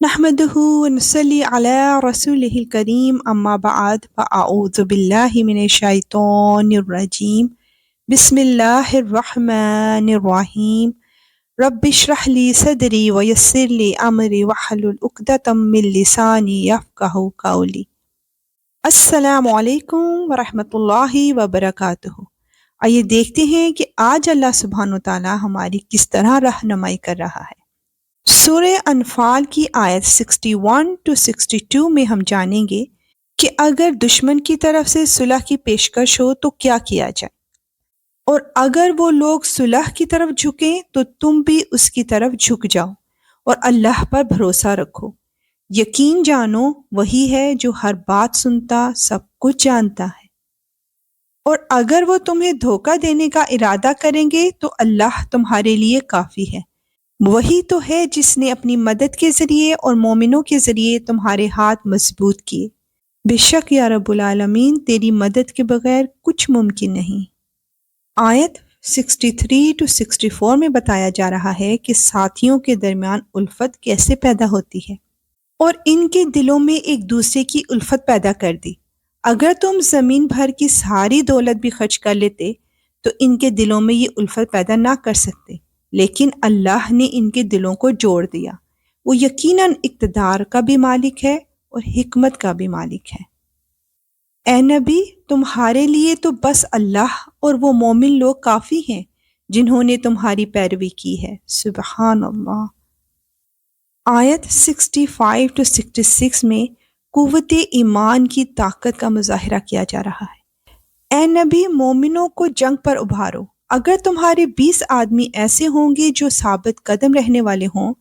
نحمده ونصلي على رسوله الكريم أما بعد فأعوذ بالله من الشيطان الرجيم بسم الله الرحمن الرحيم رب اشرح لي صدري ويسر لي أمري واحلل عقدة من لساني يفقهوا قولي السلام علیکم ورحمۃ اللہ وبرکاتہ۔ آئیے دیکھتے ہیں کہ آج اللہ سبحانہ وتعالی ہماری کس طرح رہنمائی کر رہا ہے۔ سورہ انفال کی آیت 61 to 62 میں ہم جانیں گے کہ اگر دشمن کی طرف سے صلح کی پیشکش ہو تو کیا کیا جائے، اور اگر وہ لوگ صلح کی طرف جھکیں تو تم بھی اس کی طرف جھک جاؤ اور اللہ پر بھروسہ رکھو۔ یقین جانو وہی ہے جو ہر بات سنتا، سب کچھ جانتا ہے۔ اور اگر وہ تمہیں دھوکہ دینے کا ارادہ کریں گے تو اللہ تمہارے لیے کافی ہے۔ وہی تو ہے جس نے اپنی مدد کے ذریعے اور مومنوں کے ذریعے تمہارے ہاتھ مضبوط کیے۔ بے شک یا رب العالمین تیری مدد کے بغیر کچھ ممکن نہیں۔ آیت 63 to 64 میں بتایا جا رہا ہے کہ ساتھیوں کے درمیان الفت کیسے پیدا ہوتی ہے، اور ان کے دلوں میں ایک دوسرے کی الفت پیدا کر دی۔ اگر تم زمین بھر کی ساری دولت بھی خرچ کر لیتے تو ان کے دلوں میں یہ الفت پیدا نہ کر سکتے، لیکن اللہ نے ان کے دلوں کو جوڑ دیا۔ وہ یقیناً اقتدار کا بھی مالک ہے اور حکمت کا بھی مالک ہے۔ اے نبی، تمہارے لیے تو بس اللہ اور وہ مومن لوگ کافی ہیں جنہوں نے تمہاری پیروی کی ہے۔ سبحان اللہ۔ آیت 65 to 66 میں قوت ایمان کی طاقت کا مظاہرہ کیا جا رہا ہے۔ اے نبی، مومنوں کو جنگ پر ابھارو۔ اگر تمہارے 20 آدمی ایسے ہوں گے جو ثابت قدم رہنے والے ہوں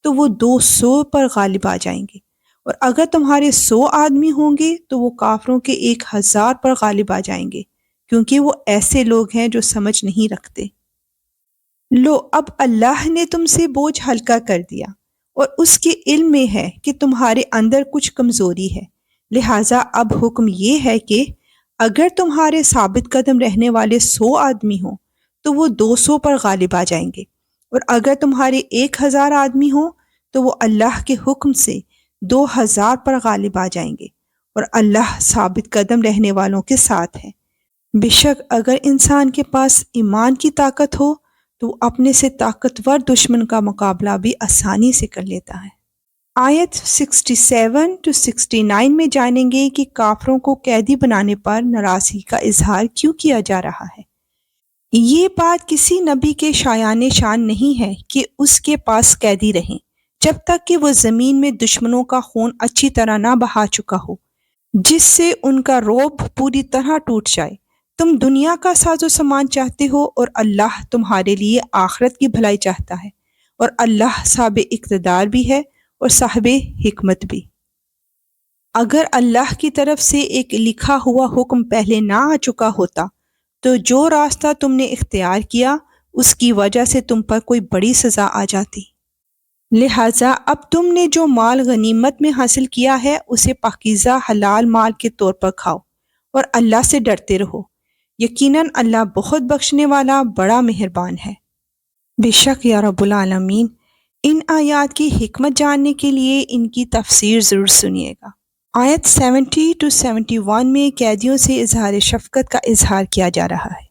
تو وہ 200 پر غالب آ جائیں گے، اور اگر تمہارے 100 آدمی ہوں گے تو وہ کافروں کے 1000 پر غالب آ جائیں گے، کیونکہ وہ ایسے لوگ ہیں جو سمجھ نہیں رکھتے۔ لو، اب اللہ نے تم سے بوجھ ہلکا کر دیا، اور اس کے علم میں ہے کہ تمہارے اندر کچھ کمزوری ہے، لہٰذا اب حکم یہ ہے کہ اگر تمہارے ثابت قدم رہنے والے 100 آدمی ہوں تو وہ 200 پر غالب آ جائیں گے، اور اگر تمہارے 1000 آدمی ہوں تو وہ اللہ کے حکم سے 2000 پر غالب آ جائیں گے، اور اللہ ثابت قدم رہنے والوں کے ساتھ ہے۔ بے شک اگر انسان کے پاس ایمان کی طاقت ہو تو وہ اپنے سے طاقتور دشمن کا مقابلہ بھی آسانی سے کر لیتا ہے۔ آیت 67 to 69 میں جانیں گے کہ کافروں کو قیدی بنانے پر ناراضگی کا اظہار کیوں کیا جا رہا ہے۔ یہ بات کسی نبی کے شایان شان نہیں ہے کہ اس کے پاس قیدی رہیں جب تک کہ وہ زمین میں دشمنوں کا خون اچھی طرح نہ بہا چکا ہو، جس سے ان کا رعب پوری طرح ٹوٹ جائے۔ تم دنیا کا ساز و سامان چاہتے ہو اور اللہ تمہارے لیے آخرت کی بھلائی چاہتا ہے، اور اللہ صاحب اقتدار بھی ہے اور صاحب حکمت بھی۔ اگر اللہ کی طرف سے ایک لکھا ہوا حکم پہلے نہ آ چکا ہوتا تو جو راستہ تم نے اختیار کیا اس کی وجہ سے تم پر کوئی بڑی سزا آ جاتی۔ لہٰذا اب تم نے جو مال غنیمت میں حاصل کیا ہے اسے پاکیزہ حلال مال کے طور پر کھاؤ اور اللہ سے ڈرتے رہو۔ یقیناً اللہ بہت بخشنے والا بڑا مہربان ہے۔ بے شک یا رب العالمین، ان آیات کی حکمت جاننے کے لیے ان کی تفسیر ضرور سنیے گا۔ آیت 70 to 71 میں قیدیوں سے اظہار شفقت کا اظہار کیا جا رہا ہے۔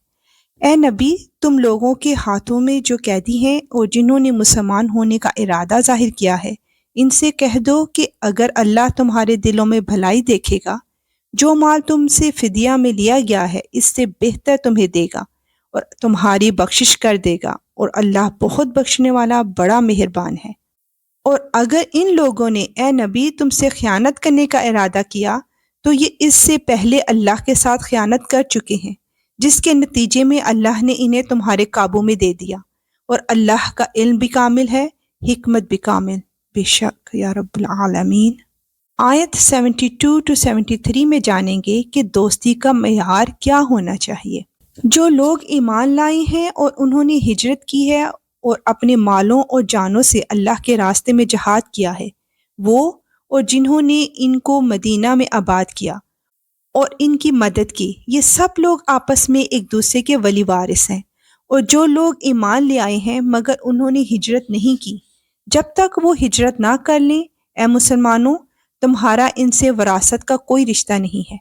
اے نبی، تم لوگوں کے ہاتھوں میں جو قیدی ہیں اور جنہوں نے مسلمان ہونے کا ارادہ ظاہر کیا ہے، ان سے کہہ دو کہ اگر اللہ تمہارے دلوں میں بھلائی دیکھے گا، جو مال تم سے فدیہ میں لیا گیا ہے اس سے بہتر تمہیں دے گا اور تمہاری بخشش کر دے گا، اور اللہ بہت بخشنے والا بڑا مہربان ہے۔ اور اگر ان لوگوں نے اے نبی تم سے خیانت کرنے کا ارادہ کیا تو یہ اس سے پہلے اللہ کے ساتھ خیانت کر چکے ہیں، جس کے نتیجے میں اللہ نے انہیں تمہارے قابو میں دے دیا، اور اللہ کا علم بھی کامل ہے، حکمت بھی کامل۔ بے شک یا رب العالمین۔ آیت 72 to 73 میں جانیں گے کہ دوستی کا معیار کیا ہونا چاہیے۔ جو لوگ ایمان لائے ہیں اور انہوں نے ہجرت کی ہے اور اپنے مالوں اور جانوں سے اللہ کے راستے میں جہاد کیا ہے، وہ اور جنہوں نے ان کو مدینہ میں آباد کیا اور ان کی مدد کی، یہ سب لوگ آپس میں ایک دوسرے کے ولی وارث ہیں۔ اور جو لوگ ایمان لے آئے ہیں مگر انہوں نے ہجرت نہیں کی، جب تک وہ ہجرت نہ کر لیں اے مسلمانوں، تمہارا ان سے وراثت کا کوئی رشتہ نہیں ہے۔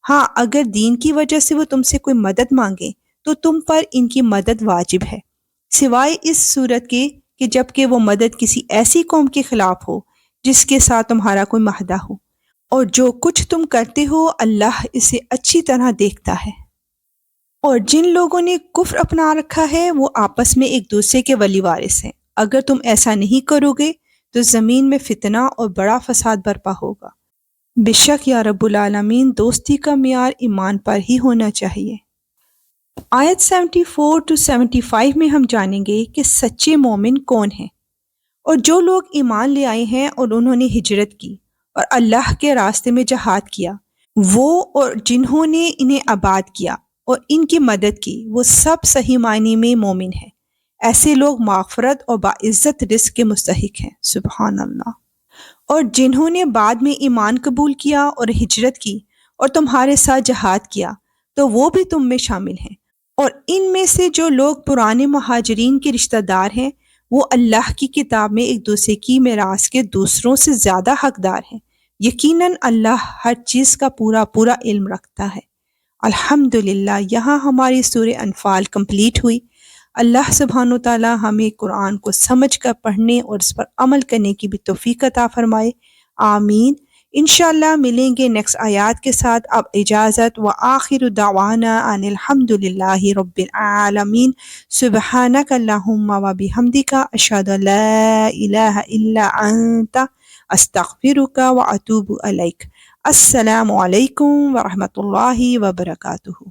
ہاں، اگر دین کی وجہ سے وہ تم سے کوئی مدد مانگے تو تم پر ان کی مدد واجب ہے، سوائے اس صورت کے کہ جب کہ وہ مدد کسی ایسی قوم کے خلاف ہو جس کے ساتھ تمہارا کوئی معاہدہ ہو، اور جو کچھ تم کرتے ہو اللہ اسے اچھی طرح دیکھتا ہے۔ اور جن لوگوں نے کفر اپنا رکھا ہے وہ آپس میں ایک دوسرے کے ولی وارث ہیں، اگر تم ایسا نہیں کرو گے تو زمین میں فتنہ اور بڑا فساد برپا ہوگا۔ بے شک یا رب العالمین، دوستی کا معیار ایمان پر ہی ہونا چاہیے۔ آیت 74 to 75 میں ہم جانیں گے کہ سچے مومن کون ہیں۔ اور جو لوگ ایمان لے آئے ہیں اور انہوں نے ہجرت کی اور اللہ کے راستے میں جہاد کیا، وہ اور جنہوں نے انہیں آباد کیا اور ان کی مدد کی، وہ سب صحیح معنی میں مومن ہیں۔ ایسے لوگ مغفرت اور باعزت رزق کے مستحق ہیں۔ سبحان اللہ۔ اور جنہوں نے بعد میں ایمان قبول کیا اور ہجرت کی اور تمہارے ساتھ جہاد کیا تو وہ بھی تم میں شامل ہیں۔ اور ان میں سے جو لوگ پرانے مہاجرین کے رشتہ دار ہیں وہ اللہ کی کتاب میں ایک دوسرے کی میراث کے دوسروں سے زیادہ حقدار ہیں۔ یقیناً اللہ ہر چیز کا پورا علم رکھتا ہے۔ الحمدللہ، یہاں ہماری سورہ انفال کمپلیٹ ہوئی۔ اللہ سبحانہ و تعالی ہمیں قرآن کو سمجھ کر پڑھنے اور اس پر عمل کرنے کی بھی توفیق عطا فرمائے، آمین۔ انشاءاللہ ملیں گے نیکسٹ آیات کے ساتھ۔ اب اجازت، وآخر دعوانا ان الحمدللہ رب العالمین۔ سبحانک اللہم وبحمدک، اشہد ان لا الہ الا انت، استغفرک واتوب الیک۔ السلام علیکم ورحمۃ اللہ وبرکاتہ۔